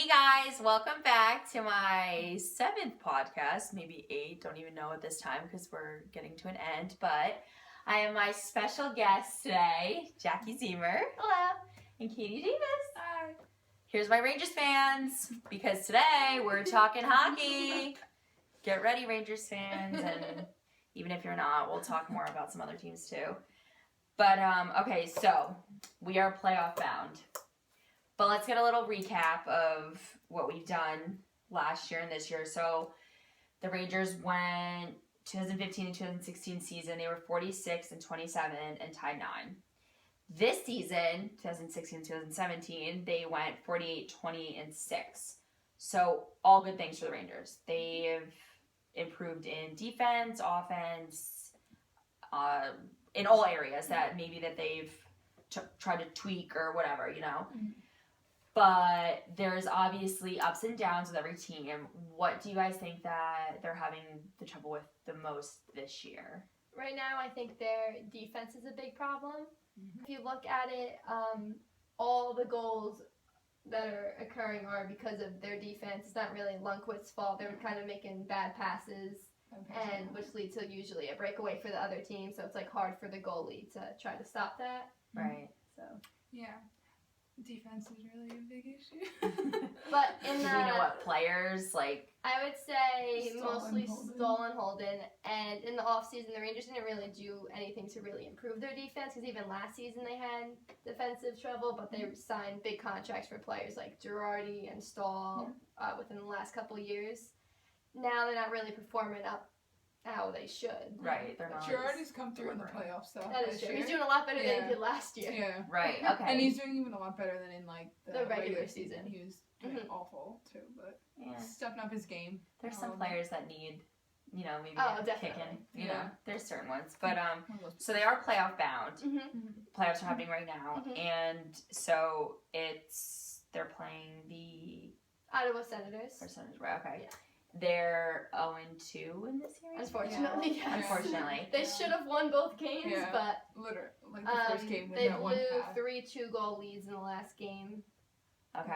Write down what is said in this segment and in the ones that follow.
guys, welcome back to my 7th podcast, maybe 8, don't even know at this time because we're getting to an end, but I have my special guest today, Jackie Zemer. Hello. And Katie Davis. Hi. Here's my Rangers fans, because today we're talking hockey. Get ready, Rangers fans, and even if you're not, we'll talk more about some other teams too. But, okay, so we are playoff bound. But let's get a little recap of what we've done last year and this year. So the Rangers went 2015 and 2016 season. They were 46 and 27 and tied 9. This season, 2016 2017, they went 48, 20, and 6. So all good things for the Rangers. They've improved in defense, offense, in all areas that maybe that they've tried to tweak or whatever, you know. Mm-hmm. But there's obviously ups and downs with every team. What do you guys think that they're having the trouble with the most this year? Right now, I think their defense is a big problem. Mm-hmm. If you look at it, all the goals that are occurring are because of their defense. It's not really Lundqvist's fault. They're kind of making bad passes, and which leads to usually a breakaway for the other team. So it's like hard for the goalie to try to stop that. Right. So yeah. Defense is really a big issue. But in do we know what players, like? I would say Stahl mostly and Holden. Stahl and Holden. And in the offseason, the Rangers didn't really do anything to really improve their defense, because even last season they had defensive trouble, but they signed big contracts for players like Girardi and Stahl within the last couple of years. Now they're not really performing up how they should. Right, they're not. Girardi's come through in the playoffs, though. That is true. He's doing a lot better than he did last year. Yeah. Right, okay. And he's doing even a lot better than in, like, the regular season. He was doing awful, too, but stepping up his game. There's some players that need, you know, maybe kicking. You know, there's certain ones. But, so they are playoff bound. Mm-hmm. Playoffs are happening right now. Mm-hmm. And so they're playing the Ottawa Senators. Right, okay. Yeah. They're 0-2 in this series? Unfortunately, yes. Unfortunately. They should have won both games, but literally, like the first game they that blew one half. 3-2 goal leads in the last game. Okay.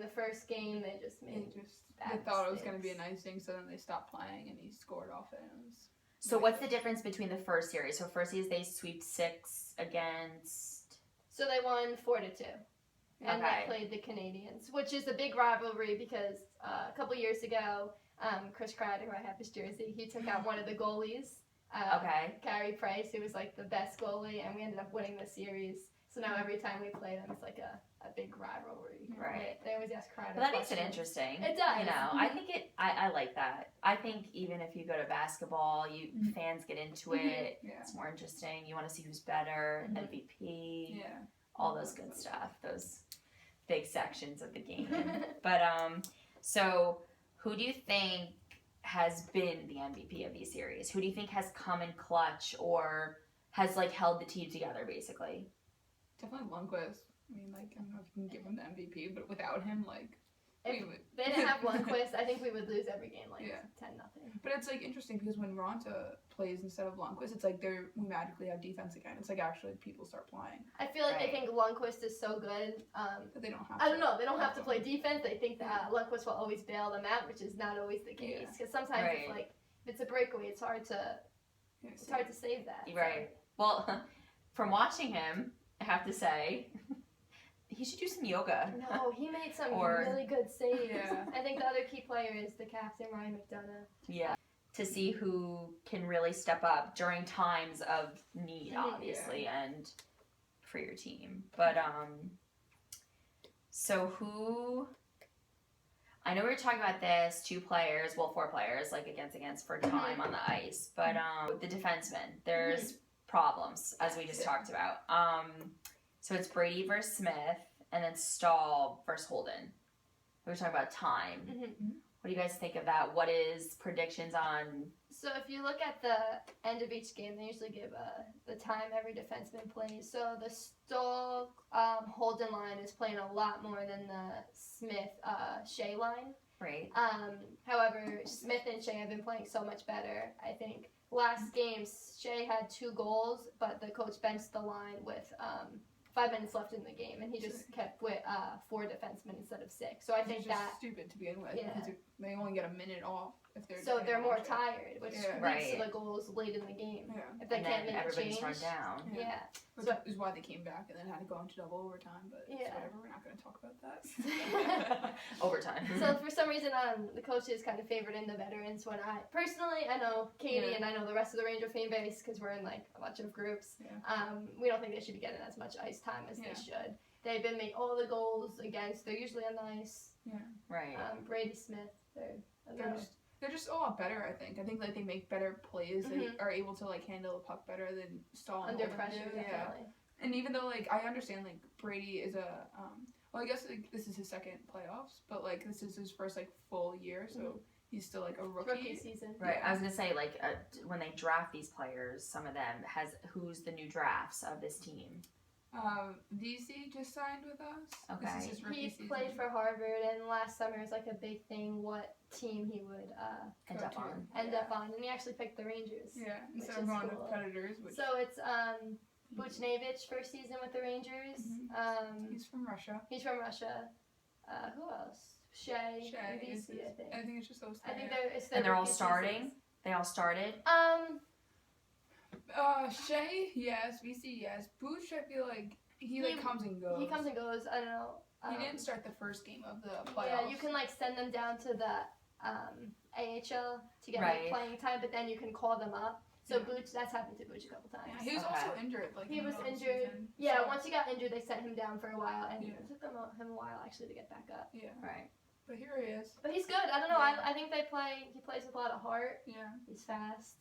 The first game they just made they thought it was going to be an icing, so then they stopped playing and he scored off it. And it was so what's the difference between the first series? So first series they sweep 6 against. So they won 4-2. And Okay. they played the Canadians, which is a big rivalry because a couple years ago, Chris Kreider, who I have his jersey, he took out one of the goalies. Carey Price, who was like the best goalie, and we ended up winning the series. So now every time we play them, it's like a big rivalry. Right. They always ask Kreider. But that makes it interesting. It does. You know, I think I like that. I think even if you go to basketball, fans get into it. Yeah. It's more interesting. You want to see who's better, MVP, all those good stuff, those big sections of the game. But so who do you think has been the MVP of these series? Who do you think has come in clutch or has like held the team together basically? Definitely Lundqvist. I mean, like, I don't know if you can give him the MVP, but without him, like, if they didn't have Lundqvist, I think we would lose every game, like 10-0. But it's like interesting because when Ronta plays instead of Lundqvist, it's like we magically have defense again. It's like actually people start playing. I feel like they think Lundqvist is so good. But they don't have. I don't know. They don't have to play defense. They think that Lundqvist will always bail them out, which is not always the case. Because sometimes it's like if it's a breakaway, it's hard to save that. Right. So. Well, from watching him, I have to say. He should do some yoga. No, he made some really good saves. I think the other key player is the captain, Ryan McDonough. Yeah. To see who can really step up during times of need, obviously, and for your team. But, so who... I know we were talking about this, 4 players, like against for time on the ice. But the defensemen, there's problems, as we just talked about. So it's Brady versus Smith, and then Stahl versus Holden. We were talking about time. Mm-hmm. What do you guys think of that? What is predictions on... So if you look at the end of each game, they usually give the time every defenseman plays. So the Stahl Holden line is playing a lot more than the Smith Shea line. Right. However, Smith and Shea have been playing so much better, I think. Last game, Shea had 2 goals, but the coach benched the line with 5 minutes left in the game, and he just kept with 4 defensemen instead of 6. So I think It's just that stupid to begin with Yeah. because they only get a minute off if they're. so they're more watch it. tired, which Yeah. leads Right. to the goals late in the game. Yeah, If they and can't then make a everybody's change. run down. Yeah. which So- is why they came back and then had to go into double overtime. But it's Yeah. whatever. We're not going to talk about that. Overtime. So for some reason, the coaches kind of favored in the veterans. When I personally, I know Katie Yeah. and I know the rest of the Ranger fan base because we're in like a bunch of groups. Yeah. We don't think they should be getting as much ice time as Yeah. they should. They've been making all the goals against. They're usually on the ice. Right. Brady Smith. They're just a lot better. I think like they make better plays. They Mhm. are able to like handle the puck better than Stahl and Under Holden pressure, do. definitely. And even though like I understand like Brady is a well I guess like this is his second playoffs, but like this is his first like full year, so he's still like a Rookie season. Right. Yeah. I was gonna say like when they draft these players, some of them who's the new drafts of this team. VC just signed with us. Okay. This is his rookie He season. played for Harvard, and last summer was like a big thing what team he would End Go up to. on. end Yeah. up on, and he actually picked the Rangers. Yeah, which instead of is going cool. with Predators, which So it's Buchnevich first season with the Rangers. Mhm. he's from Russia. He's from Russia. Who else? Shea and is VC, I think. I think it's just those. I think three. it's And they're all rookie starting? seasons. They all started. Shea, yes. VC, yes. Booch, I feel like he like comes and goes. He comes and goes. I don't know. He didn't start the first game of the playoffs. Yeah, you can like send them down to the AHL to get Right. like playing time, but then you can call them up. So Yeah. Booch, that's happened to Booch a couple times. Yeah, he was Okay. also injured. Like He in the was middle of the injured. season, Yeah, so- once he got injured, they sent him down for a while, and Yeah. it took him a while actually to get back up. Yeah, Right. but here he is. But he's good. I don't know. Yeah. I think he plays with a lot of heart. Yeah, He's fast.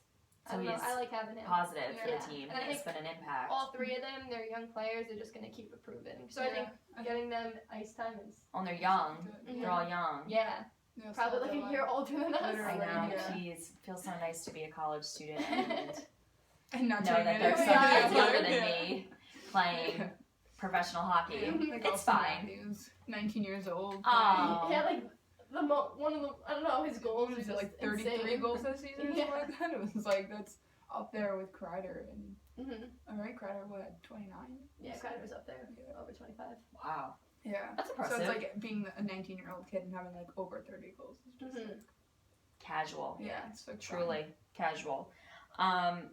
So I don't know. he's I like having him. Positive for Yeah. the team. And I It's think been an impact. All 3 of them, they're young players. They're just going to keep improving. So I think Yeah. getting them ice time is, And they're young. Good. They're all young. yeah, Yeah, probably so like a they're, year older than us. literally, I know. Yeah. Jeez, feels so nice to be a college student and and not know doing that it. there's Yeah. someone that's Yeah. younger than Yeah. me playing professional hockey. Like It's Austin fine. Matthews, 19 years old. Aw. He had like one of the, I don't know, his goals What was was it, just like 33 insane. goals this season? Yeah. Or something like that? It was like that's up there with Kreider and Mhm. all right, Kreider what 29? Yeah, Kreider's up there, Yeah. over 25. Wow. Yeah. That's So impressive. it's like being a 19-year-old kid and having like over 30 goals. It's just Mhm. like, Casual. yeah, it's like Truly casual.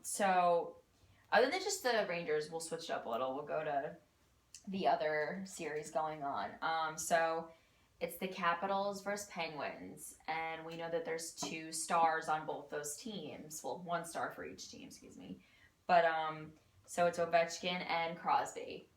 So other than just the Rangers, we'll switch it up a little. We'll go to the other series going on. So it's the Capitals versus Penguins, and we know that there's 2 stars on both those teams. Well, 1 star for each team, excuse me. But so it's Ovechkin and Crosby.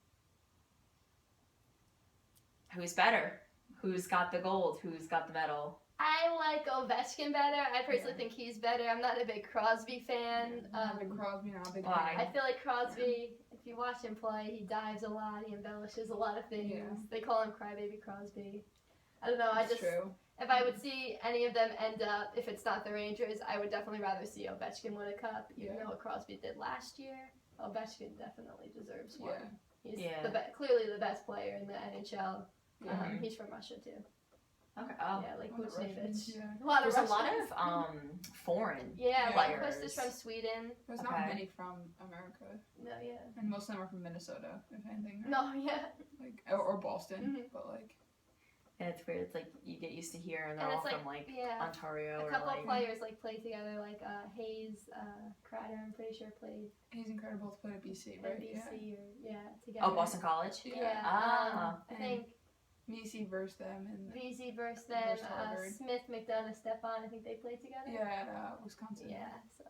Who's better? Who's got the gold? Who's got the medal? I like Ovechkin better. I personally Yeah. think he's better. I'm not a big Crosby fan. not a big Crosby, not a big. Why? I feel like Crosby, if you watch him play, he dives a lot, he embellishes a lot of things. Yeah. They call him Crybaby Crosby. I don't know, That's true. if I would see any of them end up, if it's not the Rangers, I would definitely rather see Ovechkin win a cup, even Yeah. though what Crosby did last year. Ovechkin definitely deserves one. Yeah. He's Yeah. clearly the best player in the NHL. Yeah. He's from Russia too. Okay. Oh. Yeah, like A lot of Russians, Buchnevich. yeah. A lot of There's a lot Russians. of foreign. Yeah, Yeah. Lundqvist is from Sweden. There's Okay. not many from America, No, yeah. and most of them are from Minnesota, if anything. No, yeah. Like or Boston, Mhm. but like And it's weird. It's like you get used to here, and they're And all it's like, from like yeah. Ontario A or couple like. of players like play together, like Hayes, Kreider. I'm pretty sure played Hayes and Carter both played at BC, at right? BC together. Oh, Boston College. Yeah. Ah. I think VC versus them, and VZ versus them. Versus Harvard. Smith, McDonough, Stepan. I think they played together. yeah, at Wisconsin. Yeah. So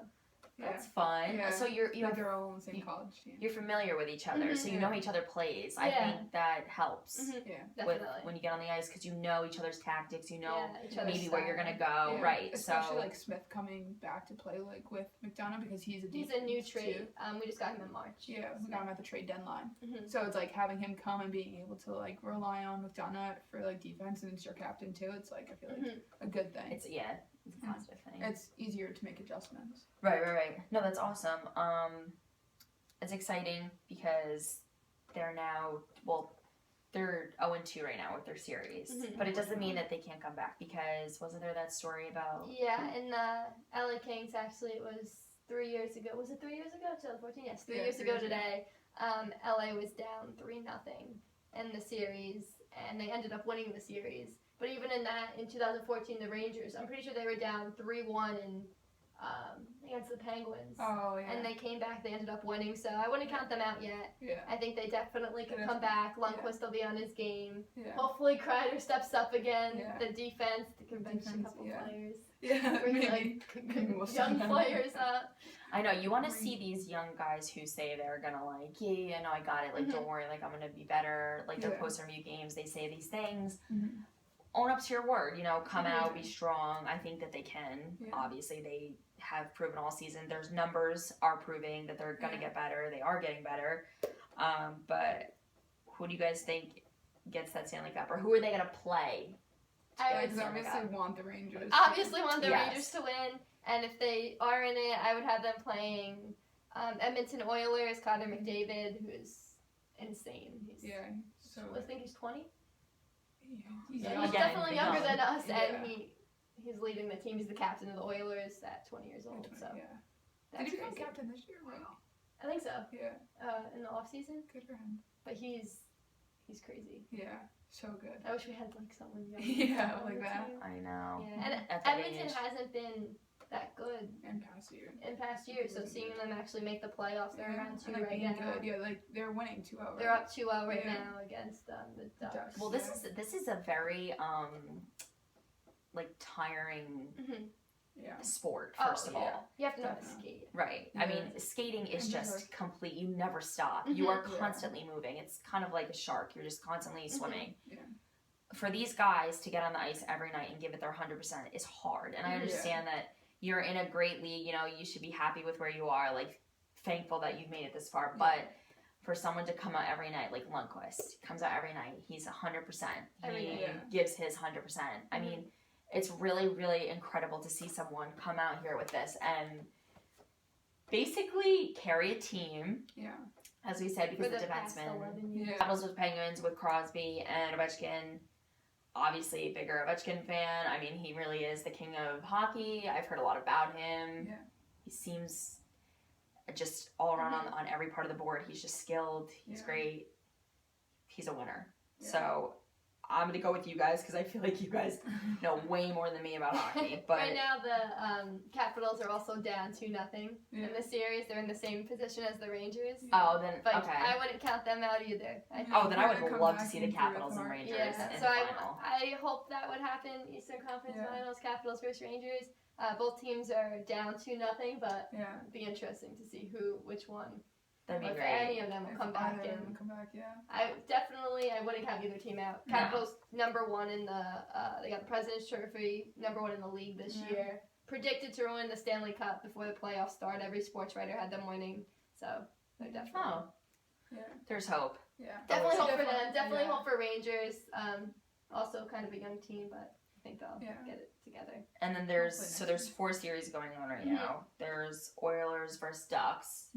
yeah. That's fun. Yeah. So you Like have, they're all on the same you- college team. you're familiar with each other, Mhm. so you know how each other plays. I Yeah. think that helps Mhm. Yeah. with definitely. when you get on the ice because you know each other's tactics. You know yeah, each other's maybe where you're style. gonna go. Yeah, Right. Especially So like Smith coming back to play like with McDonough because he's a He's a new defense, trade. too. We just got him in March. Yeah, we got him at the trade deadline. Mhm. So it's like having him come and being able to like rely on McDonough for like defense and it's your captain too. It's like I feel like Mhm. a good thing. it's it's a positive thing. It's easier to make adjustments. Right. No, that's awesome. It's exciting because they're now they're 0-2 right now with their series, Mhm. but it doesn't mean that they can't come back because wasn't there that story about Yeah, and LA Kings actually, it was 3 years ago. Was it 3 years ago? 2014? Yes, 3 Yeah, years 3 ago years ago. today. LA was down 3-0 in the series, and they ended up winning the series. But even in that, in 2014, the Rangers, I'm pretty sure they were down 3-1 against the Penguins. Oh yeah. And they came back, they ended up winning, so I wouldn't count them out yet. Yeah. I think they definitely could Yeah. come back. Lundqvist will be on his game. Yeah. Hopefully Kreider steps up again. Yeah. The defense, they can bench a Defense, couple yeah. players. Yeah. Bring Maybe. Maybe we'll see young them. players up. I know you want to Right. see these young guys who say they're gonna like, yeah, I know I got it. Like, Mhm. don't worry, like I'm gonna be better. Like their Yeah. post-interview games, they say these things. Mhm. Own up to your word. You know, come out, be Mhm. strong. I think that they can. Yeah. Obviously, they have proven all season. There's numbers are proving that they're gonna Yeah. get better. They are getting better. But who do you guys think gets that Stanley Cup, or who are they gonna play? I Yeah, would because obviously want the Rangers. obviously want the Yes. Rangers to win, and if they are in it, I would have them playing Edmonton Oilers, Connor McDavid, who is insane. He's, Yeah. So. I think he's 20. Yeah. He's Yeah, young. he's Again, definitely young. younger than us, Yeah. and he's leading the team. He's the captain of the Oilers at 20 years old. So Yeah. that's Did he become crazy. captain this year? Right. I think so. Yeah. In the off season, Good for him. but he's crazy. Yeah. So good. I wish we had like someone young. Yeah, on like the that. team. I know. Yeah, and At that Edmonton age. hasn't been that good And past year. in past years. So seeing them actually make the playoffs, they're around 2 and, like, right being now. good. Yeah, like they're winning 2-0. They're up 2-0 right Yeah. now against the Ducks. Ducks. Well, this is a very like tiring Mhm. Yeah. sport. Oh, First of yeah. all, You have to know how to Definitely. skate. right? I Yeah. mean, skating is And just just- complete. You never stop. You are Yeah. constantly moving. It's kind of like a shark. You're just constantly swimming. Yeah. For these guys to get on the ice every night and give it their 100% is hard. And I Yeah. understand that you're in a great league. You know, you should be happy with where you are. Like, thankful that you've made it this far. But for someone to come out every night, like Lundqvist, comes out every night. He's 100%. Every He night. Yeah. gives his 100%. I Mhm. mean, it's really, really incredible to see someone come out here with this and basically carry a team, Yeah. as we said, because For the the past defensemen. 11 years. Yeah. Capitals with Penguins with Crosby and Ovechkin. Obviously, bigger Ovechkin fan. I mean, he really is the king of hockey. I've heard a lot about him. Yeah. He seems just all around on every part of the board. He's just skilled. He's Yeah. great. He's a winner. Yeah. So I'm gonna go with you guys because I feel like you guys know way more than me about hockey. But right now, the Capitals are also down 2-0 Yeah. in the series. They're in the same position as the Rangers. oh, then But okay. I wouldn't count them out either. Oh, then I They're would gonna love come to see back the and prove it Capitals and hard. Rangers Yeah, in so the final. I hope that would happen. Eastern Conference Yeah. Finals, Capitals versus Rangers. Both teams are down 2-0, but Yeah. it'd be interesting to see which one, That'd or be if great. any of them will If come back either of them in. come back, yeah. I wouldn't count either team out. No. Capitals #1 in the they got the President's Trophy, #1 in the league this Yeah. year. Predicted to win the Stanley Cup before the playoffs start. Every sports writer had them winning, so they're definitely Oh, Yeah. there's hope. Yeah. definitely hope for Definitely, them. Definitely yeah. hope for Rangers. Also kind of a young team, but I think they'll Yeah. get it together. And then Hopefully there's next 4 series going on right Mhm. now. There's Oilers versus Ducks.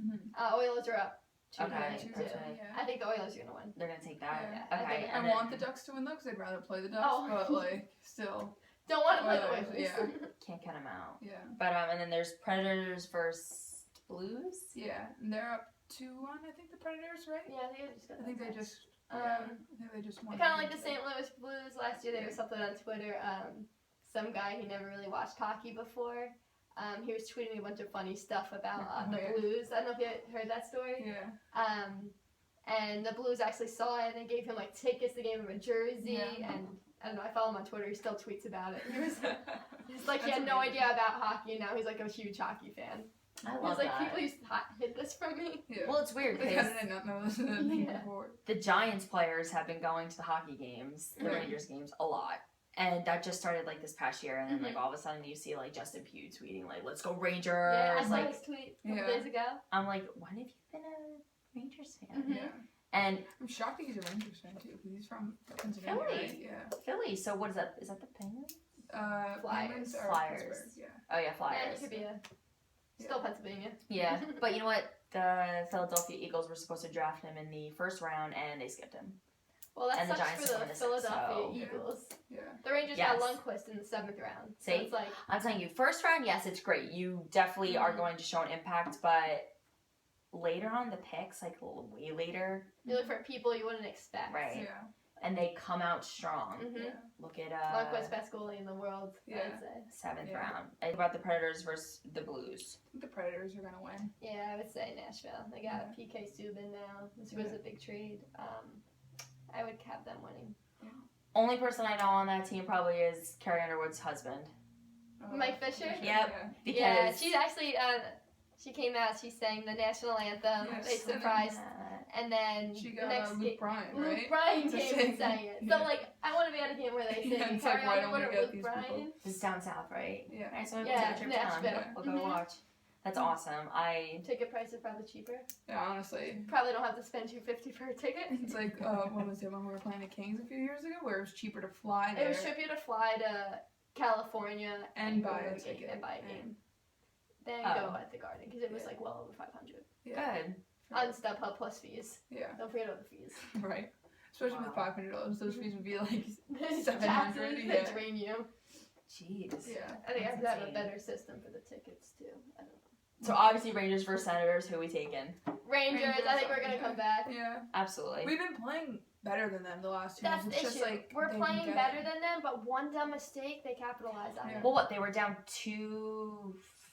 Oilers are up 2-0 Okay, too. okay. Yeah. I think the Oilers are gonna win. They're gonna take that. Yeah. I Okay. think- and I then, want the Ducks to win though, because I'd rather play the Ducks, Oh. but like still, Don't want to play the Oilers, Oilers. yeah. can't count them out. yeah, But and then there's Predators versus Blues. yeah, and they're up 2-1. I think the Predators, right? Yeah, they just got I think that they back. just, yeah, Um, I think they just won. Kind of like the St. Louis Blues last year. There Yeah. was something on Twitter. Some guy who never really watched hockey before. He was tweeting a bunch of funny stuff about Oh, the yeah. Blues. I don't know if you heard that story. Yeah, And the Blues actually saw it and they gave him like tickets. They gave him a jersey. Yeah. And I don't know. I follow him on Twitter. He still tweets about it. He was it's like he That's had no amazing. idea about hockey, and now he's like a huge hockey fan. I He love was like, that. people used to hid this from me. yeah. Well, it's weird Like, because how did I not know this thing Yeah. before? the Giants players have been going to the hockey games, the Right. Rangers games, a lot. And that just started like this past year, and then Mm-hmm. like all of a sudden you see like Justin Pugh tweeting like "Let's go Rangers!" Yeah, I saw like his tweet a couple Yeah. days ago. I'm like, when have you been a Rangers fan? Mhm. Yeah, And I'm shocked that he's a Rangers fan too, because he's from Pennsylvania, Philly. right? Yeah. Philly. So what is that? Is that the Penguins? Flyers. Penguins are Flyers. Pittsburgh, yeah. Oh yeah, Yeah, Flyers. he could be still Pennsylvania. Yeah, but you know what? The Philadelphia Eagles were supposed to draft him in the first round, and they skipped him. Well, that And the sucks Giants for won the this, Philadelphia so- Eagles. Yeah. The Rangers Yes. got Lundqvist in the 7th round. So See? it's like, I'm telling you, first round, yes, it's great. You definitely are Mhm. going to show an impact, but later on the picks, like way later, You look for people you wouldn't expect. right? Yeah. And they come out strong. Mm-hmm. Yeah. Look at Lundqvist, best goalie in the world, Yeah. I'd say. 7th Yeah. round. About the Predators versus the Blues. The Predators are gonna win. Yeah, I would say Nashville. They got PK Subban now. This was a big trade. I would have them winning. Only person I know on that team probably is Carrie Underwood's husband. Mike Fisher? Yep. Because Yeah, she's actually, she came out, she sang the national anthem. Yes, They surprised. And then She the got next Luke game, Bryan, Luke right? Bryan To came sing. and sang it. Yeah. So, like, I want to be at a game where they sing Yeah, it's Carrie like, why don't Underwood we or get Luke these people? Bryan. this is down south, right? Yeah. Alright, so we'll Yeah, take a trip down. Nashville. We'll go Mhm. watch. That's awesome. Ticket prices are probably cheaper. Yeah, honestly. Probably don't have to spend $250 for a ticket. It's like, what was it when we were playing the Kings a few years ago, where it was cheaper to fly there It was cheaper to fly to California and go buy to a the game ticket. and buy a game. Then Oh. go at the Garden because it was Yeah. like well over 500 Yeah. Good. on StubHub plus fees. Yeah, Don't forget about the fees. right. Especially with Wow. $500, those fees would be like Taxes 700. that Yeah. drain you. Jeez. Yeah. I think I have That's to have a insane. better system for the tickets too. I don't know. So obviously Rangers versus Senators, who we taking? Rangers, I think we're gonna Rangers. come back. Yeah. Absolutely. We've been playing better than them the last 2 That's years. the It's issue. just like We're they playing get better it. than them, but one dumb mistake they capitalized on Yeah. it. Well, what, they were down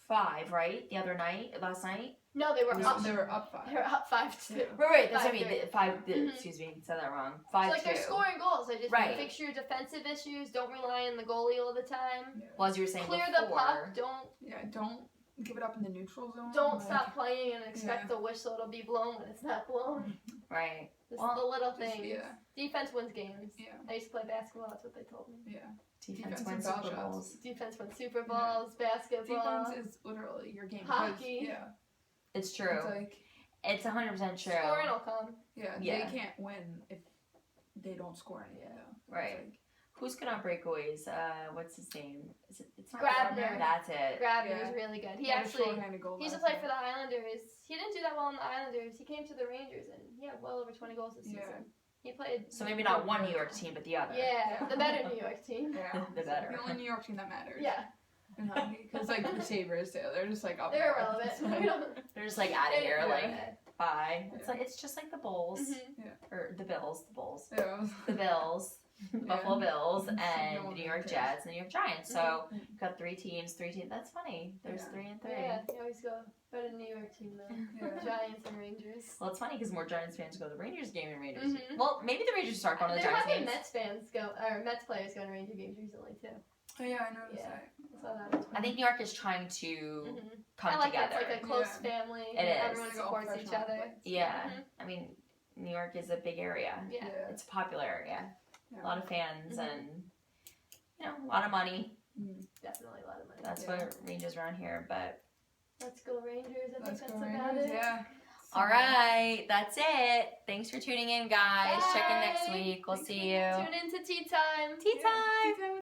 2-5, right? The other night, last night? No, they were No, up. they were up 5. They were up 5-2. Right, that's what I mean. 5-3. The five, Mhm. excuse me, said that wrong. It's 5-2. like they're scoring goals. They just Right. fix your defensive issues. Don't rely on the goalie all the time. Well, as you were saying Clear before. the puck. Don't Yeah, don't give it up in the neutral zone. don't like, stop playing and expect Yeah. the whistle to be blown when it's not blown. Right. Just Well, the little just- things. yeah. Defense wins games. Yeah. I used to play basketball. That's what they told me. Yeah. Defense Defensive wins foul Super shots. Bowls. Defense wins Super Bowls, basketball. Defense is literally your game. Hockey. Because, yeah. It's true. It's like, It's 100% true. Scoring will come. yeah, Yeah. they can't win if they don't score anything. Yeah. Though. It's Right. like- Who's good on breakaways? What's his name? Is it? It's not Grabner. That's it. Grabner Yeah. is really good. He Yeah, the actually shorthanded goal he used to last play for night. the Islanders. He didn't do that well in the Islanders. He came to the Rangers and he had well over 20 goals this Yeah. season. He played. So maybe not one New York team, but the other. Yeah, the better New York team. Yeah. The better. The only New York team that matters. Yeah, In hockey. Because, like, the Sabres, too. They're just, like, up they're there. irrelevant. It's like- We don't. They're just like out of here, Yeah. like bye. It's Yeah. like it's just like the Bulls Mhm. or the Bills, Yeah. the Bills, the Yeah. Buffalo Bills, No and one the New York cares. Jets and the New York Giants. So Mhm. you've got three teams. That's funny. There's Yeah. 3 and 3. Yeah, you always go better New York team though. Yeah. Giants and Rangers. Well, it's funny because more Giants fans go to the Rangers game than Rangers. Mhm. Well, maybe the Rangers start going to the There Giants have been games. Mets fans go or Mets players going to Ranger games recently too. Oh, yeah, I noticed Yeah. that. So that was I think New York is trying to Mhm. come I like together. that. It's like a close Yeah. family. It is. Everyone Like, all supports each professional other. athletes. Yeah, Mhm. I mean, New York is a big area. Yeah. It's a popular area. Yeah. A lot of fans Mhm. and a lot of money. Definitely a lot of money. That's Yeah. what Rangers around here. But Let's go Rangers. I Let's think go that's about Rangers. it. Yeah. all right, that's it. Thanks for tuning in, guys. Check in next Bye. week. We'll Thanks see for you. Tune in to Tea Time. Tea time. Tea time.